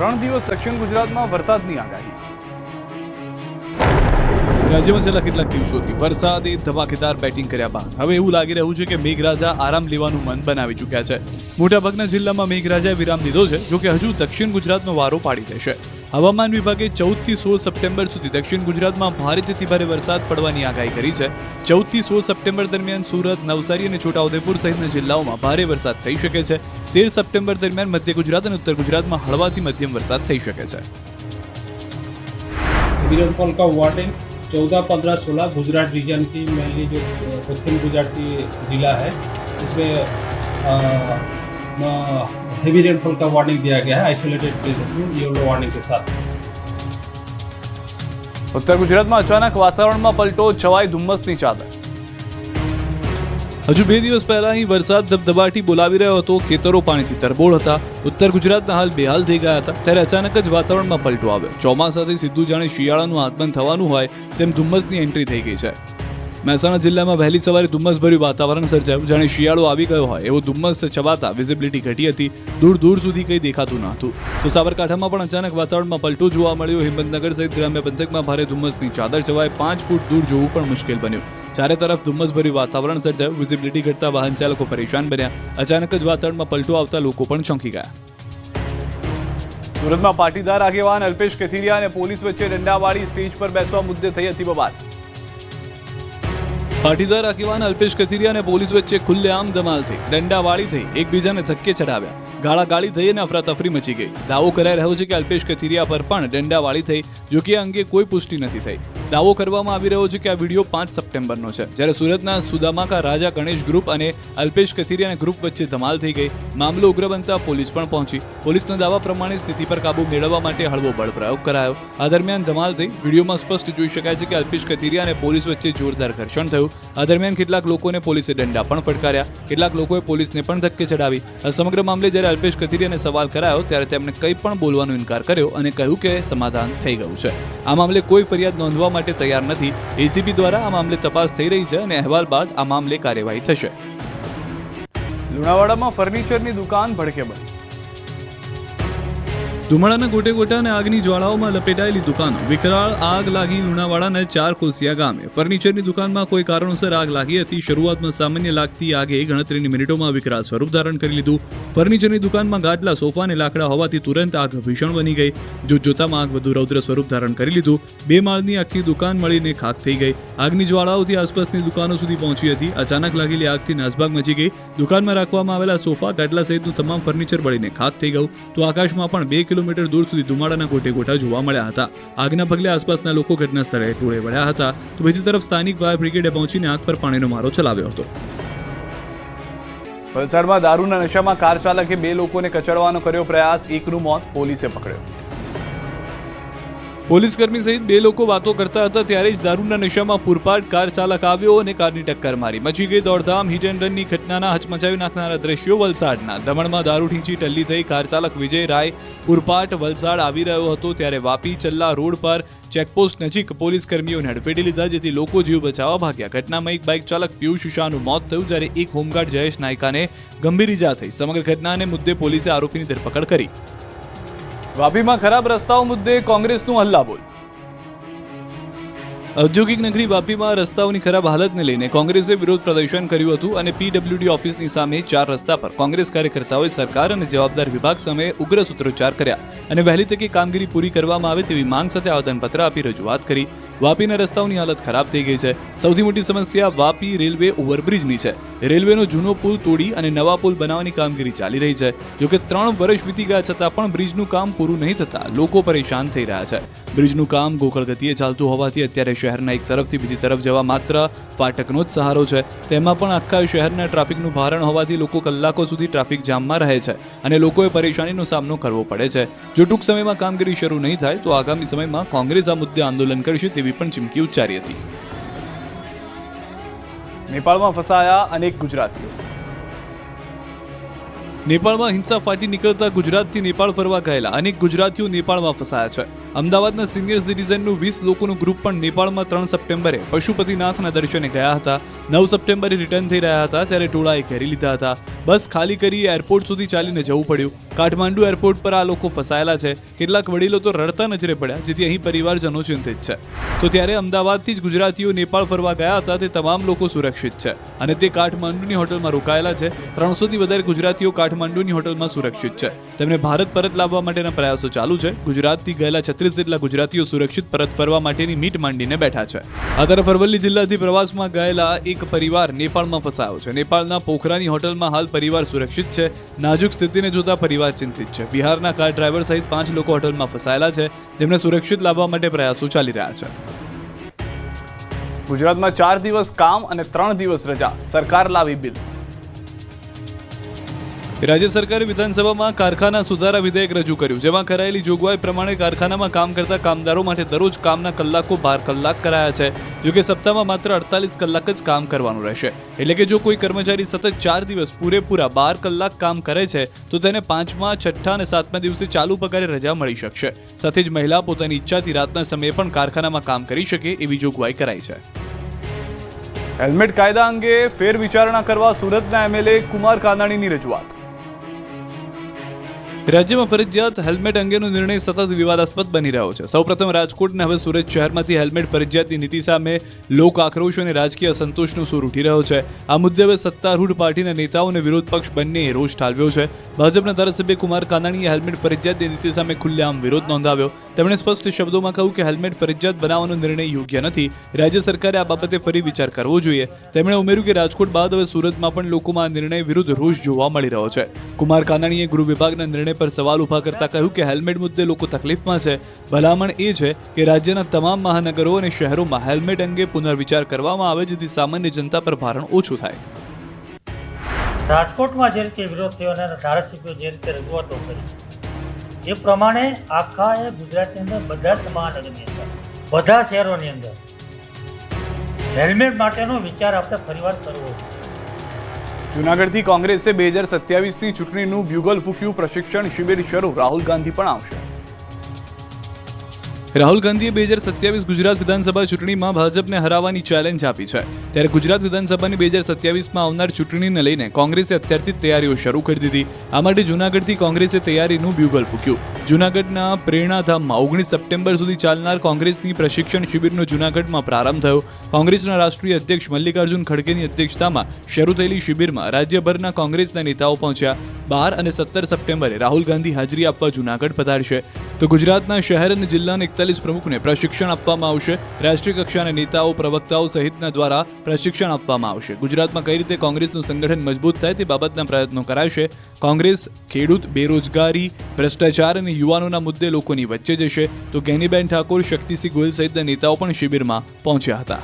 3 દિવસ દક્ષિણ ગુજરાતમાં વરસાદની આગાહી. રાજ્યમાં છેલ્લા કેટલાક દિવસોથી વરસાદે ધમાકેદાર બેટિંગ કર્યા બાદ હવે એવું લાગી રહ્યું છે કે મેઘરાજા આરામ લેવાનું મન બનાવી ચૂક્યા છે. મોટાભાગના જિલ્લામાં મેઘરાજાએ વિરામ લીધો છે, જો કે હજુ દક્ષિણ ગુજરાતનો વારો પાડી દેશે. હવામાન વિભાગે 14 થી 16 સપ્ટેમ્બર સુધી દક્ષિણ ગુજરાતમાં ભારેથી ભારે વરસાદ પડવાની આગાહી કરી છે. 14 થી 16 સપ્ટેમ્બર દરમિયાન સુરત, નવસારી અને છોટાઉદેપુર સહિતના જિલ્લાઓમાં ભારે વરસાદ થઈ શકે છે. 13 સપ્ટેમ્બર દરમિયાન મધ્ય ગુજરાત અને ઉત્તર ગુજરાતમાં હળવાથી મધ્યમ વરસાદ થઈ શકે છે. रेनफॉल का वार्निंग 14, 15, 16 गुजरात रीजन की मेनली जो दक्षिण गुजरात की जिला है इसमें हेवी रेनफॉल का वार्निंग दिया गया है आइसोलेटेड प्लेसेस में येलो वार्निंग के साथ. ઉત્તર ગુજરાતમાં અચાનક વાતાવરણમાં પલટો, છવાઈ ધુમ્મસની ચાદર. હજુ 2 દિવસ પહેલા અહીં વરસાદ ધબધબાટી બોલાવી રહ્યો હતો. ખેતરો પાણીથી તરબોળ હતા. ઉત્તર ગુજરાતના હાલ બેહાલ થઈ ગયા હતા. ત્યારે અચાનક જ વાતાવરણમાં પલટો આવ્યો. ચોમાસાથી સીધું જાણે શિયાળાનું આગમન થવાનું હોય તેમ ધુમ્મસની એન્ટ્રી થઈ ગઈ છે. મહેસાણા જિલ્લામાં વહેલી સવારે ધુમ્મસભર્યું વાતાવરણ સર્જાયું. જાણે શિયાળો આવી ગયો હોય એવો ધુમ્મસ છવાતા વિઝિબિલિટી ઘટી હતી. દૂર દૂર સુધી કંઈ દેખાતું ન હતું. તો સાબરકાંઠામાં પણ અચાનક વાતાવરણમાં પલટો જોવા મળ્યો. હિંમતનગર સહિત ગ્રામ્ય પંથકમાં ભારે ધુમ્મસની ચાદર છવાય. 5 ફૂટ દૂર જોવું પણ મુશ્કેલ બન્યું. ચારે તરફ ધુમ્મસભર્યું વાતાવરણ સર્જાયું. વિઝિબિલિટી ઘટતા વાહન ચાલકો પરેશાન બન્યા. અચાનક જ વાતાવરણમાં પલટો આવતા લોકો પણ ચોંકી ગયા. સુરતમાં પાટીદાર આગેવાન અલ્પેશ કથિરિયા અને પોલીસ વચ્ચે દંડાવાળી સ્ટેજ પર બેસવા મુદ્દે થઈ હતી બબાલ. પાટીદાર આગેવાન અલ્પેશ કથિરિયા અને પોલીસ વચ્ચે ખુલ્લેઆમ ધમાલ થઈ. દંડાવાળી થઈ, એકબીજાને ધક્કે ચડાવ્યા. ગાળાગાળી થઈ અને અફરાતફરી મચી ગઈ. દાવો કરાઈ રહ્યો છે કે અલ્પેશ કથિરિયા પર પણ દંડાવાળી થઈ, જો કે આ અંગે કોઈ પુષ્ટિ નથી થઈ. દાવો કરવામાં આવી રહ્યો છે કે આ વિડીયો 5 સપ્ટેમ્બરનો છે, જ્યારે સુરતના સુદામાકા રાજા ગણેશ ગ્રુપ અને અલ્પેશ કથિરિયાના ગ્રુપ વચ્ચે ધમાલ થઈ ગઈ. મામલો ઉગ્ર બનતા પોલીસ પણ પહોંચી. પોલીસના દાવા પ્રમાણે સ્થિતિ પર કાબુ મેળવવા માટે હળવો બળ પ્રયોગ કરાયો. આ દરમિયાન ધમાલ થઈ. વિડીયોમાં સ્પષ્ટ જોઈ શકાય છે કે અલ્પેશ કથિરિયા અને પોલીસ વચ્ચે જોરદાર ઘર્ષણ થયું. આ દરમિયાન કેટલાક લોકોને પોલીસે દંડા પણ ફટકાર્યા. કેટલાક લોકોએ પોલીસને પણ ધક્કે ચડાવી. આ સમગ્ર મામલે જ્યારે અલ્પેશ કથિરિયાને સવાલ કરાયો ત્યારે તેમણે કંઈ પણ બોલવાનો ઇનકાર કર્યો અને કહ્યું કે સમાધાન થઈ ગયું છે. આ મામલે કોઈ ફરિયાદ નોંધવા માટે તૈયાર નથી. એસીબી દ્વારા આ મામલે તપાસ થઈ રહી છે અને અહેવાલ બાદ આ મામલે કાર્યવાહી થશે. લુણાવાડામાં ફર્નિચરની દુકાન ભડકે બંધ. ધુમાડાના ગોટે ગોટા અને આગની જ્વાળાઓમાં લપેટાયેલી દુકાનો. વિકરાળ આગ લાગી લુણાવાડાના 4 કોસિયા ગામે. ફર્નિચરની દુકાનમાં કોઈ કારણોસર આગ લાગી હતી. શરૂઆતમાં સામાન્ય લાગતી આગે ગણતરીની મિનિટોમાં વિકરાળ સ્વરૂપ ધારણ કરી લીધું. ફર્નિચરની દુકાનમાં ગાદલા, સોફા અને લાકડા હોવાથી તુરંત આગ ભીષણ બની ગઈ. જોતજોતામાં આગ વધુ રૌદ્ર સ્વરૂપ ધારણ કરી લીધું. 2 માળની આખી દુકાન મળીને ખાખ થઈ ગઈ. આગની જ્વાળાઓથી આસપાસની દુકાનો સુધી પહોંચી હતી. અચાનક લાગેલી આગથી નાસભાગ મચી ગઈ. દુકાનમાં રાખવામાં આવેલા સોફા, ગાદલા સહિતનું તમામ ફર્નિચર બળીને ખાખ થઈ ગયું. તો આકાશમાં પણ 2 કિલોમીટર દૂર સુધી ધુમાડાના ગોટે ગોટા જોવા મળ્યા હતા. આગના પગલે આસપાસના લોકો ઘટના સ્થળે ટોળે વળ્યા હતા. તો બીજી તરફ સ્થાનિક ફાયર બ્રિગેડે પહોંચીને આગ પર પાણીનો મારો ચલાવ્યો હતો. વલસાડમાં દારૂના નશામાં કાર ચાલકે 2 લોકોને કચડવાનો કર્યો પ્રયાસ. એકનું મોત, પોલીસે પકડ્યો. પોલીસ કર્મી સહિત 2 લોકો વાતો કરતા હતા ત્યારે જ દારૂના નશામાં પૂરપાટ કાર ચાલક આવ્યો અને કારની ટક્કર મારી. મચી ગઈ દોડધામ. હિટ એન્ડ રનની ઘટનાના હચમચાવી નાખનારા દ્રશ્યો વલસાડના. દમણમાં દારૂ ઠીંચી ટલ્લી થઈ કાર ચાલક વિજય રાય પૂરપાટ વલસાડ આવી રહ્યો હતો ત્યારે વાપી ચલ્લા રોડ પર ચેકપોસ્ટ નજીક પોલીસ કર્મીઓને હડફેટી લીધા, જેથી લોકો જીવ બચાવવા ભાગ્યા. ઘટનામાં એક બાઇક ચાલક પિયુષ શાહનું મોત થયું, જ્યારે એક હોમગાર્ડ જયેશ નાયકાને ગંભીર ઇજા થઈ. સમગ્ર ઘટનાને મુદ્દે પોલીસે આરોપીની ધરપકડ કરી. વાપીમાં ખરાબ રસ્તાઓ મુદ્દે કોંગ્રેસનું હલ્લાબોલ. ઔદ્યોગિક નગરી વાપીમાં રસ્તાઓની ખરાબ હાલતને લઈને કોંગ્રેસે વિરોધ પ્રદર્શન કર્યું હતું અને પીડબ્લ્યુડી ઓફિસની સામે 4 રસ્તા પર કોંગ્રેસ કાર્યકર્તાઓએ સરકાર અને જવાબદાર વિભાગ સામે ઉગ્ર સૂત્રોચ્ચાર કર્યા અને વહેલી તકે કામગીરી પૂરી કરવામાં આવે તેવી માંગ સાથે આવેદનપત્ર આપી રજૂઆત કરી. વાપીના રસ્તાઓની હાલત ખરાબ થઈ ગઈ છે. સૌથી મોટી સમસ્યા વાપી રેલવે ઓવરબ્રિજની છે. રેલવેનો જૂનો પુલ તોડી અને નવા પુલ બનાવવાની કામગીરી ચાલી રહી છે. જોકે 3 વર્ષ વીતી ગયા છતાં પણ બ્રિજનું કામ પૂરું નહીં થતા લોકો પરેશાન થઈ રહ્યા છે. બ્રિજનું કામ ગોખળ ગતિએ ચાલતું હોવાથી અત્યારે શહેરના એક તરફથી બીજી તરફ જવા માત્ર ફાટકનો જ સહારો છે. તેમાં પણ આખા શહેરના ટ્રાફિકનું ભારણ હોવાથી લોકો કલાકો સુધી ટ્રાફિક જામમાં રહે છે અને લોકોએ પરેશાનીનો સામનો કરવો પડે છે. જો ટૂંક સમયમાં કામગીરી શરૂ નહીં થાય તો આગામી સમયમાં કોંગ્રેસ આ મુદ્દે આંદોલન કરશે તેવી પણ ચીમકી ઉચ્ચારી હતી. નેપાળમાં ફસાયા અનેક ગુજરાતીઓ. નેપાળમાં હિંસા ફાટી નીકળતા ગુજરાતથી નેપાળ ફરવા ગયેલા અનેક ગુજરાતીઓ નેપાળમાં ફસાયા છે. અમદાવાદના સિનિયર સિટીઝનનું 20 લોકોનું ગ્રુપ પણ નેપાળમાં 3 સપ્ટેમ્બરે પશુપતિનાથના દર્શને ગયા હતા. 9 સપ્ટેમ્બરે રિટર્ન થઈ રહ્યા હતા ત્યારે ટોળાએ ઘેરી લીધા હતા. બસ ખાલી કરી એરપોર્ટ સુધી ચાલીને જવું પડ્યું. કાઠમાંડુ એરપોર્ટ પર આ લોકો ફસાયેલા છે. કેટલાક વડીલો તો રડતા નજરે પડ્યા, જેથી અહીં પરિવારજનો ચિંતિત છે. તો ત્યારે અમદાવાદથી જ ગુજરાતીઓ નેપાળ ફરવા ગયા હતા તે તમામ લોકો સુરક્ષિત છે અને તે કાઠમાંડુની હોટલમાં રોકાયેલા છે. 300થી વધારે ગુજરાતીઓ કાઠમાંડુની હોટલમાં સુરક્ષિત છે. તેમને ભારત પરત લાવવા માટેના પ્રયાસો ચાલુ છે. ગુજરાતથી ગયેલા 36 જેટલા ગુજરાતીઓ સુરક્ષિત પરત ફરવા માટેની મીટ માંડીને બેઠા છે. આ તરફ અરવલ્લી જિલ્લાથી પ્રવાસમાં ગયેલા એક પરિવાર નેપાળમાં ફસાયો છે. નેપાળના પોખરાની હોટલમાં હાલ પરિવાર સુરક્ષિત છે. નાજુક સ્થિતિને જોતા પરિવાર ચિંતિત છે. બિહારના કાર ડ્રાઈવર સહિત 5 લોકો હોટલમાં ફસાયેલા છે, જેમને સુરક્ષિત લાવવા માટે પ્રયાસો ચાલી રહ્યા છે. ગુજરાતમાં 4 દિવસ કામ અને 3 દિવસ રજા, સરકાર લાવી બિલ. રાજ્ય સરકારે વિધાનસભામાં કારખાના સુધારા વિધેયક રજૂ કર્યું, જેમાં કરાયેલી જોગવાઈ પ્રમાણે કારખાનામાં કામ કરતા કામદારો માટે દરરોજ કામના કલાકો 12 કલાક કરાયા છે. જોકે સપ્તાહમાં માત્ર 48 કલાક જ કામ કરવાનું રહેશે. એટલે કે જો કોઈ કર્મચારી સતત 4 દિવસ પૂરેપૂરા 12 કલાક કામ કરે છે તો તેને 5મા, 6ઠ્ઠા અને 7મા દિવસે ચાલુ પગારે રજા મળી શકશે. સાથે જ મહિલા પોતાની ઈચ્છાથી રાતના સમયે પણ કારખાનામાં કામ કરી શકે એવી જોગવાઈ કરાઈ છે. હેલ્મેટ કાયદા અંગે ફેર વિચારણા કરવા સુરતના એમએલએ કુમાર કાનાણીની રજૂઆત. રાજ્યમાં ફરજિયાત હેલ્મેટ અંગેનો નિર્ણય સતત વિવાદાસ્પદ બની રહ્યો છે. સૌપ્રથમ રાજકોટને હવે સુરત શહેરમાંથી હેલ્મેટ ફરજિયાતની નીતિ સામે લોક આક્રોશ અને રાજકીય અસંતોષનો સૂર ઉઠી રહ્યો છે. આ મુદ્દે હવે સત્તારૂઢ પાર્ટીના નેતાઓ અને વિરોધ પક્ષ બંનેએ રોષ ઠાલવ્યો છે. ભાજપના ધારાસભ્ય કુમાર કાનાણીએ હેલ્મેટ ફરજિયાતની નીતિ સામે ખુલ્લેઆમ વિરોધ નોંધાવ્યો. તેમણે સ્પષ્ટ શબ્દોમાં કહ્યું કે હેલ્મેટ ફરજિયાત બનાવવાનો નિર્ણય યોગ્ય નથી. રાજ્ય સરકારે આ બાબતે ફરી વિચાર કરવો જોઈએ. તેમણે ઉમેર્યું કે રાજકોટ બાદ હવે સુરતમાં પણ લોકોમાં આ નિર્ણય વિરુદ્ધ રોષ જોવા મળી રહ્યો છે. કુમાર કાનાણીએ ગૃહ વિભાગના નિર્ણય પર સવાલ ઉભા કરતા કહ્યું કે હેલ્મેટ મુદ્દે લોકો તકલીફમાં છે. ભલામણ એ છે કે રાજ્યના તમામ મહાનગરો અને શહેરોમાં હેલ્મેટ અંગે પુનર્વિચાર કરવામાં આવે, જેથી સામાન્ય જનતા પર ભારણ ઓછું થાય. રાજકોટમાં જે રીતે વિરોધ થયો અને ધારાસભ્યો જે રીતે રજૂઆતો કરી એ પ્રમાણે આખા ગુજરાતની અંદર બધા જ મહાનગરની અંદર બધા શહેરોની અંદર હેલ્મેટ માટેનો વિચાર આપણે ફરીવાર કરવો. જૂનાગઢથી કોંગ્રેસે 2027ની ચૂંટણીનું બ્યુગલ ફૂક્યું. પ્રશિક્ષણ શિબિર શરૂ. રાહુલ ગાંધી પણ આવશે. રાહુલ ગાંધીએ 2027 ગુજરાત વિધાનસભા ચૂંટણીમાં ભાજપને હરાવવાની ચેલેન્જ આપી છે. ત્યારે ગુજરાત વિધાનસભાની 2027માં આવનાર ચૂંટણીને લઈને કોંગ્રેસે અત્યારથી તૈયારીઓ શરૂ કરી દીધી. આ માટે જૂનાગઢથી કોંગ્રેસે તૈયારીનું બ્યુગલ ફૂક્યું. જૂનાગઢના પ્રેરણાધામમાં 19 સપ્ટેમ્બર સુધી ચાલનાર કોંગ્રેસની પ્રશિક્ષણ શિબિરનો જૂનાગઢમાં પ્રારંભ થયો. કોંગ્રેસના રાષ્ટ્રીય અધ્યક્ષ મલ્લિકાર્જુન ખડગેની અધ્યક્ષતામાં શરૂ થયેલી શિબિરમાં રાજ્યભરના કોંગ્રેસના નેતાઓ પહોંચ્યા. 12 અને 17 સપ્ટેમ્બરે રાહુલ ગાંધી હાજરી આપવા જૂનાગઢ પધારશે. તો ગુજરાતના શહેર અને જિલ્લાના 41 પ્રમુખને પ્રશિક્ષણ આપવામાં આવશે. રાષ્ટ્રીય કક્ષાના નેતાઓ, પ્રવક્તાઓ સહિતના દ્વારા પ્રશિક્ષણ આપવામાં આવશે. ગુજરાતમાં કઈ રીતે કોંગ્રેસનું સંગઠન મજબૂત થાય તે બાબતના પ્રયત્નો કરાશે. કોંગ્રેસ ખેડૂત, બેરોજગારી, ભ્રષ્ટાચાર અને યુવાનોના મુદ્દે લોકોની વચ્ચે જશે. તો ગેનીબેન ઠાકોર, શક્તિસિંહ ગોયલ સહિતના નેતાઓ પણ શિબિરમાં પહોંચ્યા હતા.